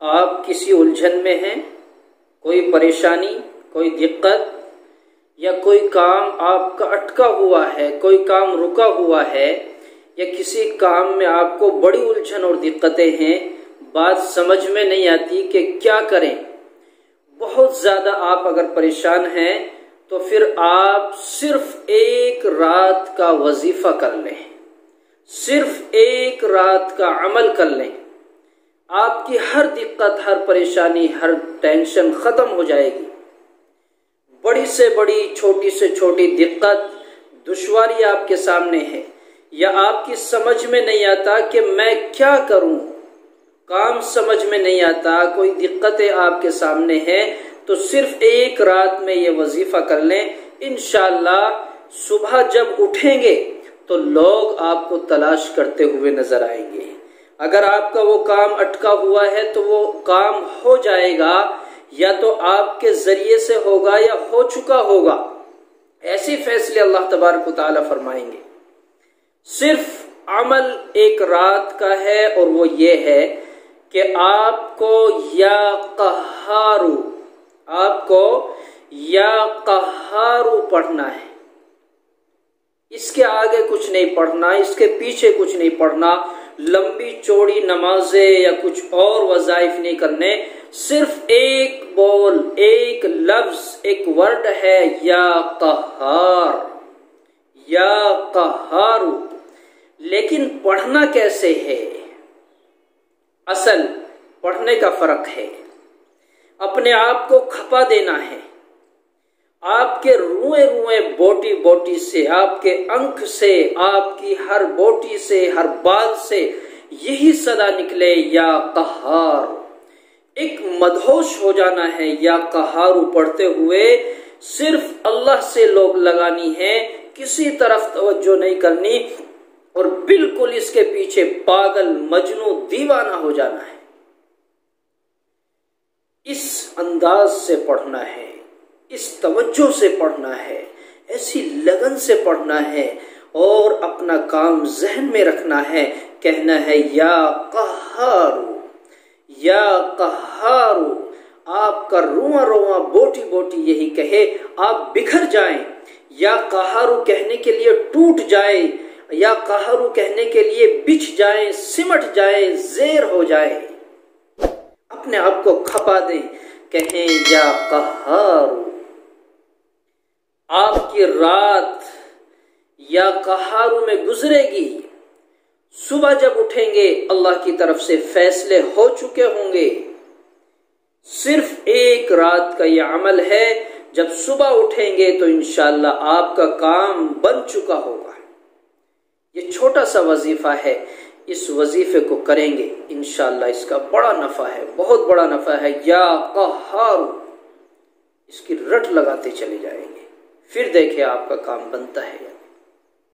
آپ کسی الجھن میں ہیں، کوئی پریشانی، کوئی دقت، یا کوئی کام آپ کا اٹکا ہوا ہے، کوئی کام رکا ہوا ہے، یا کسی کام میں آپ کو بڑی الجھن اور دقتیں ہیں، بات سمجھ میں نہیں آتی کہ کیا کریں، بہت زیادہ آپ اگر پریشان ہیں تو پھر آپ صرف ایک رات کا وظیفہ کر لیں، صرف ایک رات کا عمل کر لیں، آپ کی ہر دقت، ہر پریشانی، ہر ٹینشن ختم ہو جائے گی۔ بڑی سے بڑی، چھوٹی سے چھوٹی دقت، دشواری آپ کے سامنے ہے، یا آپ کی سمجھ میں نہیں آتا کہ میں کیا کروں، کام سمجھ میں نہیں آتا، کوئی دقتیں آپ کے سامنے ہیں، تو صرف ایک رات میں یہ وظیفہ کر لیں، انشاءاللہ صبح جب اٹھیں گے تو لوگ آپ کو تلاش کرتے ہوئے نظر آئیں گے۔ اگر آپ کا وہ کام اٹکا ہوا ہے تو وہ کام ہو جائے گا، یا تو آپ کے ذریعے سے ہوگا یا ہو چکا ہوگا۔ ایسے فیصلے اللہ تبارک و تعالیٰ فرمائیں گے۔ صرف عمل ایک رات کا ہے، اور وہ یہ ہے کہ آپ کو یا قہارو، آپ کو یا قہارو پڑھنا ہے۔ اس کے آگے کچھ نہیں پڑھنا، اس کے پیچھے کچھ نہیں پڑھنا، لمبی چوڑی نمازیں یا کچھ اور وظائف نہیں کرنے، صرف ایک بول، ایک لفظ، ایک ورڈ ہے یا قہار، یا قہارو۔ لیکن پڑھنا کیسے ہے؟ اصل پڑھنے کا فرق ہے، اپنے آپ کو کھپا دینا ہے، آپ کے روئے روئے، بوٹی بوٹی سے، آپ کے انک سے، آپ کی ہر بوٹی سے، ہر بال سے یہی صدا نکلے یا قہار۔ ایک مدہوش ہو جانا ہے یا قہارو پڑھتے ہوئے، صرف اللہ سے لوگ لگانی ہے، کسی طرف توجہ نہیں کرنی، اور بالکل اس کے پیچھے پاگل، مجنون، دیوانہ ہو جانا ہے۔ اس انداز سے پڑھنا ہے، اس توجہ سے پڑھنا ہے، ایسی لگن سے پڑھنا ہے، اور اپنا کام ذہن میں رکھنا ہے، کہنا ہے یا قہارو، یا قہارو۔ آپ کا رواں رواں، بوٹی بوٹی یہی کہے، آپ بکھر جائیں، یا قہارو کہنے کے لیے ٹوٹ جائیں، یا قہارو کہنے کے لیے بچھ جائیں، سمٹ جائیں، زیر ہو جائیں، اپنے آپ کو کھپا دیں، کہیں یا قہارو۔ آپ کی رات یا قہارو میں گزرے گی، صبح جب اٹھیں گے اللہ کی طرف سے فیصلے ہو چکے ہوں گے۔ صرف ایک رات کا یہ عمل ہے، جب صبح اٹھیں گے تو انشاءاللہ آپ کا کام بن چکا ہوگا۔ یہ چھوٹا سا وظیفہ ہے، اس وظیفے کو کریں گے انشاءاللہ اس کا بڑا نفع ہے، بہت بڑا نفع ہے۔ یا قہار، اس کی رٹ لگاتے چلے جائیں گے، پھر دیکھیں آپ کا کام بنتا ہے یا